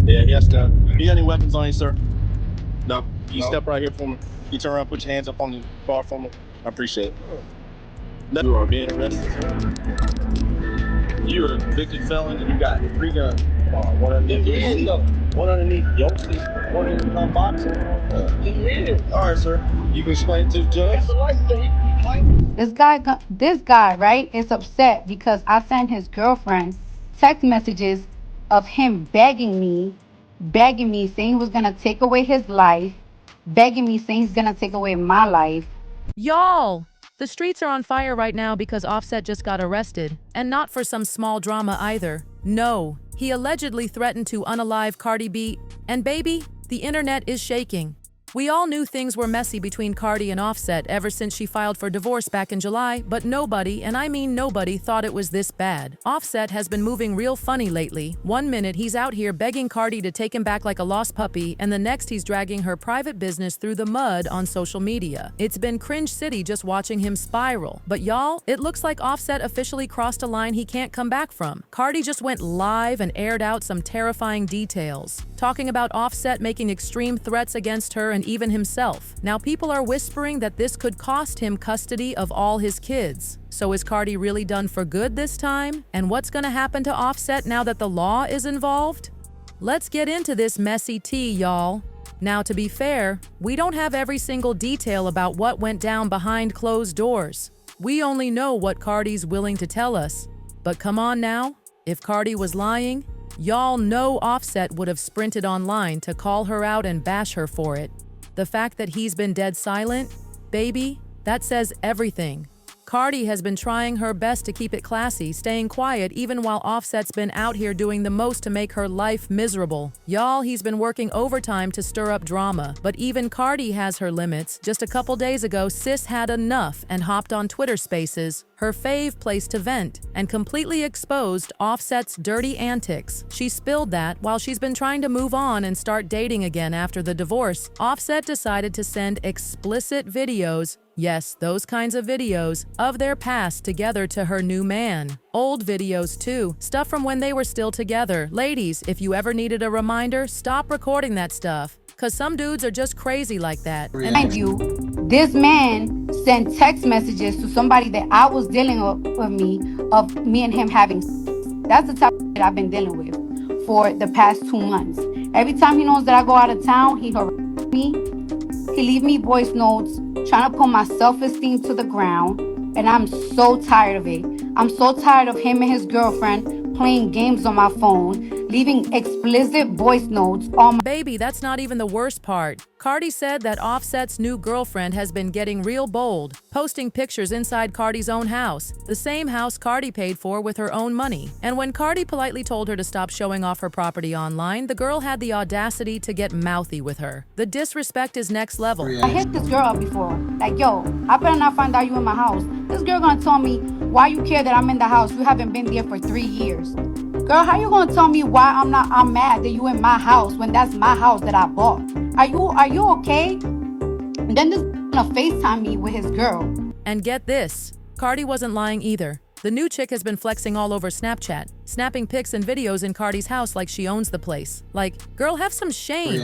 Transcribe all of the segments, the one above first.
Yeah, he has to. You got any weapons on you, sir? No. You step right here for me. You turn around, put your hands up on the bar for me. I appreciate it. No, you are being arrested, sir. You're a convicted felon and you got three guns. One underneath your seat, one underneath your seat, one in your box. All right, sir. You can explain it to the judge. This guy, right, is upset because I sent his girlfriend text messages of him begging me, saying he was gonna take away his life, begging me, saying he's gonna take away my life. Y'all, the streets are on fire right now because Offset just got arrested, and not for some small drama either. No, he allegedly threatened to unalive Cardi B, and baby, the internet is shaking. We all knew things were messy between Cardi and Offset ever since she filed for divorce back in July, but nobody, and I mean nobody, thought it was this bad. Offset has been moving real funny lately. One minute he's out here begging Cardi to take him back like a lost puppy, and the next he's dragging her private business through the mud on social media. It's been cringe city just watching him spiral. But y'all, it looks like Offset officially crossed a line he can't come back from. Cardi just went live and aired out some terrifying details, talking about Offset making extreme threats against her and even himself. Now people are whispering that this could cost him custody of all his kids. So is Cardi really done for good this time? And what's gonna happen to Offset now that the law is involved? Let's get into this messy tea, y'all. Now, to be fair, we don't have every single detail about what went down behind closed doors. We only know what Cardi's willing to tell us. But come on now, if Cardi was lying, y'all know Offset would have sprinted online to call her out and bash her for it. The fact that he's been dead silent, baby, that says everything. Cardi has been trying her best to keep it classy, staying quiet even while Offset's been out here doing the most to make her life miserable. Y'all, he's been working overtime to stir up drama, but even Cardi has her limits. Just a couple days ago, sis had enough and hopped on Twitter Spaces, her fave place to vent, and completely exposed Offset's dirty antics. She spilled that while she's been trying to move on and start dating again after the divorce. Offset decided to send explicit videos, yes, those kinds of videos, of their past together to her new man. Old videos too, stuff from when they were still together. Ladies, if you ever needed a reminder, stop recording that stuff, cause some dudes are just crazy like that. And mind you, this man sent text messages to somebody that I was dealing with me, of me and him having. That's the type of shit I've been dealing with for the past 2 months. Every time he knows that I go out of town, he harasses me. He leave me voice notes, trying to put my self-esteem to the ground, and I'm so tired of it. I'm so tired of him and his girlfriend playing games on my phone, leaving explicit voice notes on my. Baby, that's not even the worst part. Cardi said that Offset's new girlfriend has been getting real bold, posting pictures inside Cardi's own house, the same house Cardi paid for with her own money. And when Cardi politely told her to stop showing off her property online, the girl had the audacity to get mouthy with her. The disrespect is next level. I hit this girl up before, like, yo, I better not find out you in my house. This girl gonna tell me why you care that I'm in the house. You haven't been there for 3 years. Girl, how you gonna tell me why I'm mad that you in my house when that's my house that I bought? Are you okay? And then this gonna FaceTime me with his girl. And get this, Cardi wasn't lying either. The new chick has been flexing all over Snapchat, snapping pics and videos in Cardi's house like she owns the place. Like, girl, have some shame.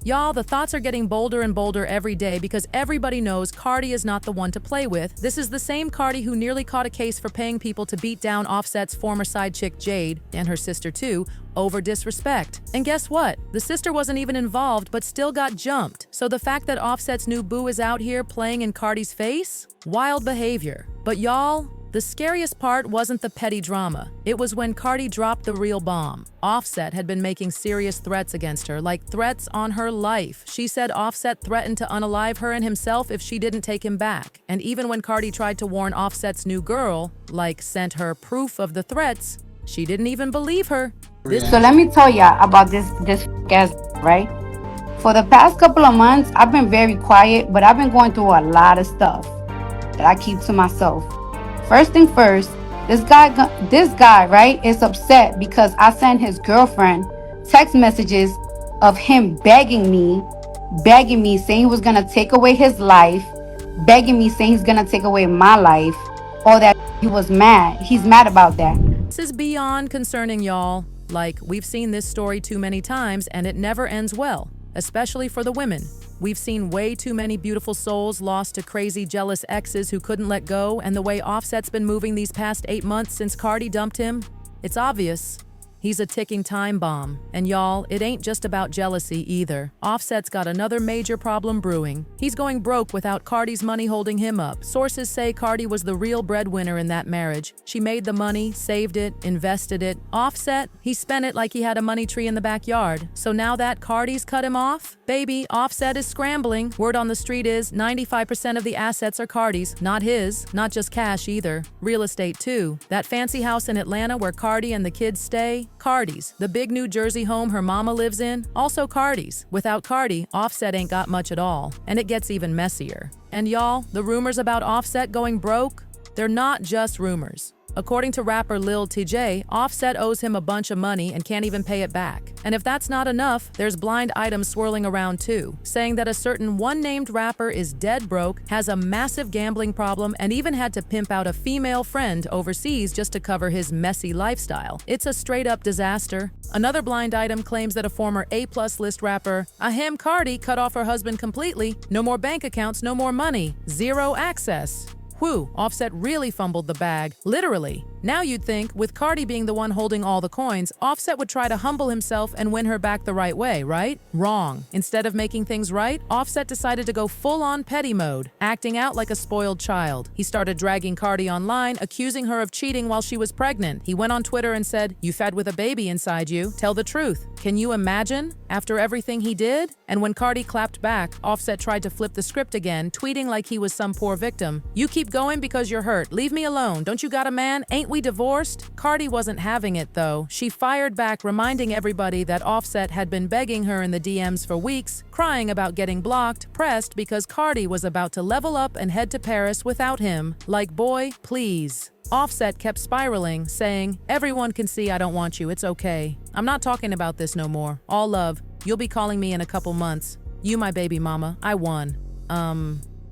Y'all, the thoughts are getting bolder and bolder every day because everybody knows Cardi is not the one to play with. This is the same Cardi who nearly caught a case for paying people to beat down Offset's former side chick Jade, and her sister too, over disrespect. And guess what? The sister wasn't even involved but still got jumped. So the fact that Offset's new boo is out here playing in Cardi's face? Wild behavior. But y'all, the scariest part wasn't the petty drama. It was when Cardi dropped the real bomb. Offset had been making serious threats against her, like threats on her life. She said Offset threatened to unalive her and himself if she didn't take him back. And even when Cardi tried to warn Offset's new girl, like sent her proof of the threats, she didn't even believe her. So let me tell ya about this ass, right? For the past couple of months, I've been very quiet, but I've been going through a lot of stuff that I keep to myself. First thing first, this guy, right, is upset because I sent his girlfriend text messages of him begging me, saying he was gonna take away his life, begging me, saying he's gonna take away my life, all that. He was mad. He's mad about that. This is beyond concerning, y'all. Like, we've seen this story too many times and it never ends well, especially for the women. We've seen way too many beautiful souls lost to crazy jealous exes who couldn't let go, and the way Offset's been moving these past 8 months since Cardi dumped him, it's obvious. He's a ticking time bomb. And y'all, it ain't just about jealousy either. Offset's got another major problem brewing. He's going broke without Cardi's money holding him up. Sources say Cardi was the real breadwinner in that marriage. She made the money, saved it, invested it. Offset, he spent it like he had a money tree in the backyard. So now that Cardi's cut him off, baby, Offset is scrambling. Word on the street is 95% of the assets are Cardi's, not his. Not just cash either. Real estate too. That fancy house in Atlanta where Cardi and the kids stay, Cardi's. The big New Jersey home her mama lives in, also Cardi's. Without Cardi, Offset ain't got much at all. And it gets even messier. And y'all, the rumors about Offset going broke, they're not just rumors. According to rapper Lil TJ, Offset owes him a bunch of money and can't even pay it back. And if that's not enough, there's blind items swirling around too, saying that a certain one-named rapper is dead broke, has a massive gambling problem, and even had to pimp out a female friend overseas just to cover his messy lifestyle. It's a straight-up disaster. Another blind item claims that a former A-plus list rapper, Ahem Cardi, cut off her husband completely. No more bank accounts, no more money, zero access. Whew, Offset really fumbled the bag, literally. Now you'd think, with Cardi being the one holding all the coins, Offset would try to humble himself and win her back the right way, right? Wrong. Instead of making things right, Offset decided to go full-on petty mode, acting out like a spoiled child. He started dragging Cardi online, accusing her of cheating while she was pregnant. He went on Twitter and said, "You fed with a baby inside you. Tell the truth." Can you imagine? After everything he did? And when Cardi clapped back, Offset tried to flip the script again, tweeting like he was some poor victim. "You keep going because you're hurt. Leave me alone. Don't you got a man? Ain't we divorced?" Cardi wasn't having it though. She fired back, reminding everybody that Offset had been begging her in the DMs for weeks, crying about getting blocked, pressed because Cardi was about to level up and head to Paris without him. Like, boy, please. Offset kept spiraling, saying, "Everyone can see I don't want you, it's okay. I'm not talking about this no more. All love. You'll be calling me in a couple months. You my baby mama, I won."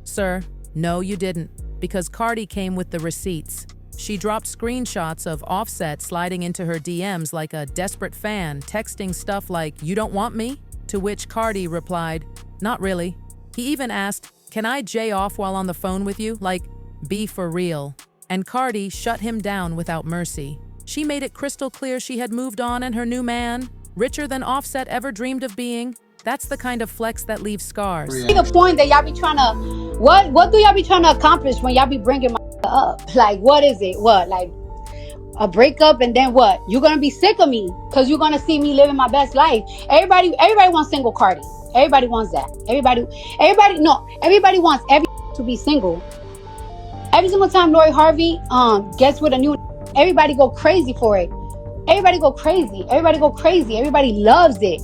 Sir, no you didn't, because Cardi came with the receipts. She dropped screenshots of Offset sliding into her DMs like a desperate fan, texting stuff like, "You don't want me?" To which Cardi replied, "Not really." He even asked, "Can I J off while on the phone with you? Like, be for real." And Cardi shut him down without mercy. She made it crystal clear she had moved on and her new man, richer than Offset ever dreamed of being. That's the kind of flex that leaves scars. The point that y'all be trying to, what do y'all be trying to accomplish when y'all be bringing my up? Like, what is it? What, like a breakup, and then what? You're gonna be sick of me because you're gonna see me living my best life. Everybody wants single Cardi. Everybody wants that. Everybody wants to be single. Every single time Lori Harvey gets with a new, everybody go crazy for it. Everybody go crazy. Everybody loves it.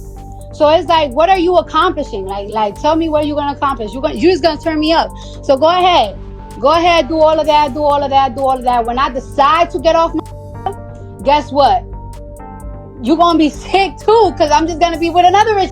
So it's like, what are you accomplishing? Like, tell me what you're gonna accomplish. You're just gonna turn me up. So go ahead, do all of that. When I decide to get off my, guess what? You're gonna be sick too, because I'm just gonna be with another rich.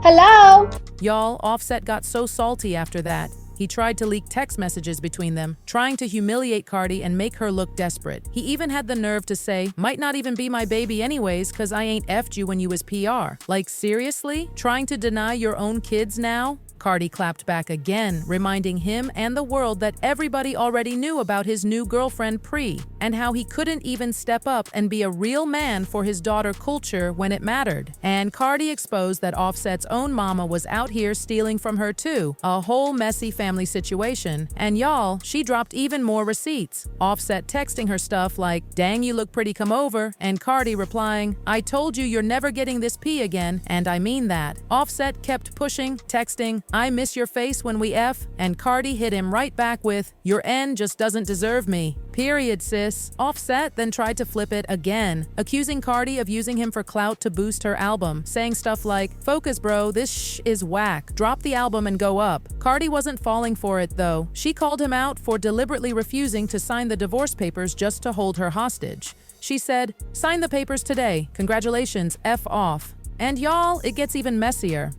Hello. Y'all, Offset got so salty after that. He tried to leak text messages between them, trying to humiliate Cardi and make her look desperate. He even had the nerve to say, "Might not even be my baby anyways, cause I ain't effed you when you was PR." Like, seriously? Trying to deny your own kids now? Cardi clapped back again, reminding him and the world that everybody already knew about his new girlfriend Pri, and how he couldn't even step up and be a real man for his daughter Culture when it mattered. And Cardi exposed that Offset's own mama was out here stealing from her too, a whole messy family situation. And y'all, she dropped even more receipts. Offset texting her stuff like, "Dang, you look pretty, come over," and Cardi replying, "I told you you're never getting this pee again, and I mean that." Offset kept pushing, texting, "I miss your face when we F," and Cardi hit him right back with, "Your N just doesn't deserve me. Period, sis." Offset then tried to flip it again, accusing Cardi of using him for clout to boost her album, saying stuff like, "Focus bro, this is whack. Drop the album and go up." Cardi wasn't falling for it though. She called him out for deliberately refusing to sign the divorce papers just to hold her hostage. She said, "Sign the papers today. Congratulations, F off." And y'all, it gets even messier.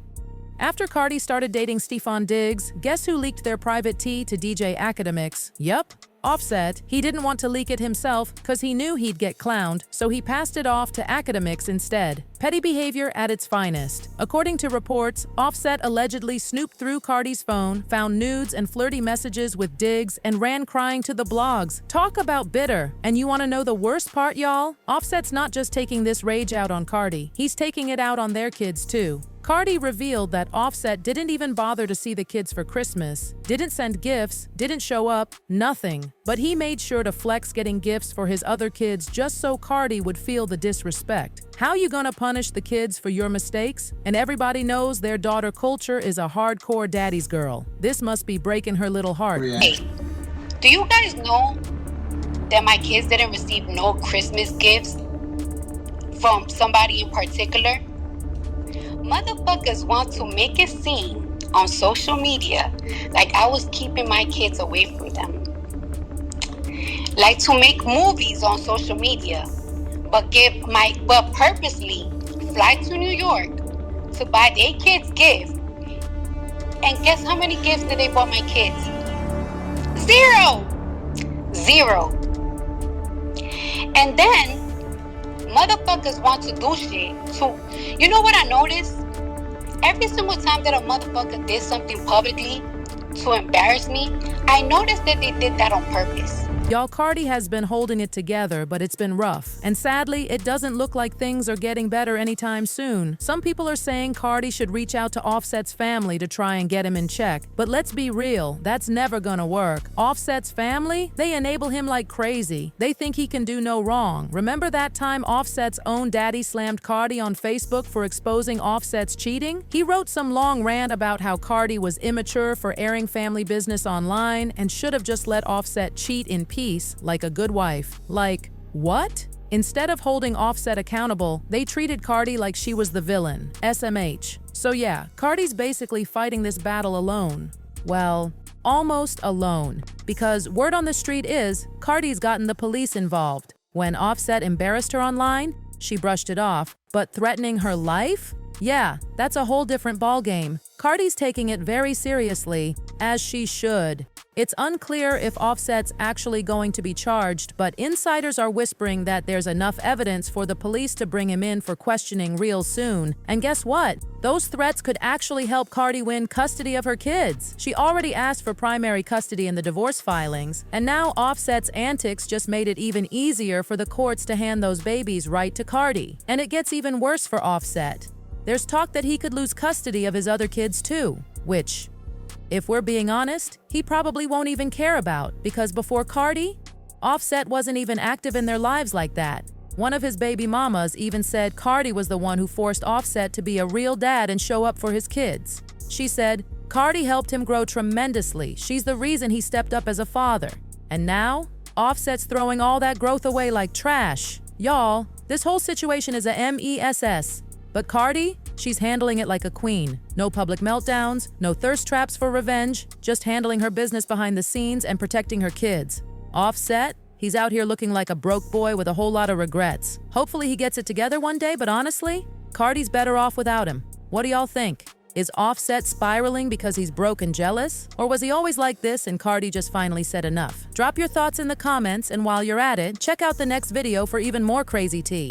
After Cardi started dating Stefon Diggs, guess who leaked their private tea to DJ Academics? Yup, Offset, he didn't want to leak it himself because he knew he'd get clowned, so he passed it off to academics instead. Petty behavior at its finest. According to reports, Offset allegedly snooped through Cardi's phone, found nudes and flirty messages with digs, and ran crying to the blogs. Talk about bitter. And you want to know the worst part, y'all? Offset's not just taking this rage out on Cardi, he's taking it out on their kids too. Cardi revealed that Offset didn't even bother to see the kids for Christmas, didn't send gifts, didn't show up, nothing. But he made sure to flex getting gifts for his other kids just so Cardi would feel the disrespect. How you gonna punish the kids for your mistakes? And everybody knows their daughter Culture is a hardcore daddy's girl. This must be breaking her little heart. Hey, do you guys know that my kids didn't receive no Christmas gifts from somebody in particular? Motherfuckers want to make it seem on social media like I was keeping my kids away from them. Like to make movies on social media, but purposely fly to New York to buy their kids gifts. And guess how many gifts did they buy my kids? Zero. And then motherfuckers want to do shit. So, you know what I noticed? Every single time that a motherfucker did something publicly to embarrass me, I noticed that they did that on purpose. Y'all, Cardi has been holding it together, but it's been rough. And sadly, it doesn't look like things are getting better anytime soon. Some people are saying Cardi should reach out to Offset's family to try and get him in check. But let's be real, that's never gonna work. Offset's family? They enable him like crazy. They think he can do no wrong. Remember that time Offset's own daddy slammed Cardi on Facebook for exposing Offset's cheating? He wrote some long rant about how Cardi was immature for airing family business online and should have just let Offset cheat in peace like a good wife. Like, what? Instead of holding Offset accountable, they treated Cardi like she was the villain. SMH. So yeah, Cardi's basically fighting this battle alone. Well, almost alone. Because word on the street is, Cardi's gotten the police involved. When Offset embarrassed her online, she brushed it off. But threatening her life? Yeah, that's a whole different ballgame. Cardi's taking it very seriously, as she should. It's unclear if Offset's actually going to be charged, but insiders are whispering that there's enough evidence for the police to bring him in for questioning real soon. And guess what? Those threats could actually help Cardi win custody of her kids. She already asked for primary custody in the divorce filings, and now Offset's antics just made it even easier for the courts to hand those babies right to Cardi. And it gets even worse for Offset. There's talk that he could lose custody of his other kids too, which, if we're being honest, he probably won't even care about, because before Cardi, Offset wasn't even active in their lives like that. One of his baby mamas even said Cardi was the one who forced Offset to be a real dad and show up for his kids. She said, Cardi helped him grow tremendously. She's the reason he stepped up as a father. And now, Offset's throwing all that growth away like trash. Y'all, this whole situation is a mess. But Cardi, she's handling it like a queen. No public meltdowns, no thirst traps for revenge, just handling her business behind the scenes and protecting her kids. Offset, he's out here looking like a broke boy with a whole lot of regrets. Hopefully he gets it together one day, but honestly, Cardi's better off without him. What do y'all think? Is Offset spiraling because he's broke and jealous? Or was he always like this and Cardi just finally said enough? Drop your thoughts in the comments, and while you're at it, check out the next video for even more crazy tea.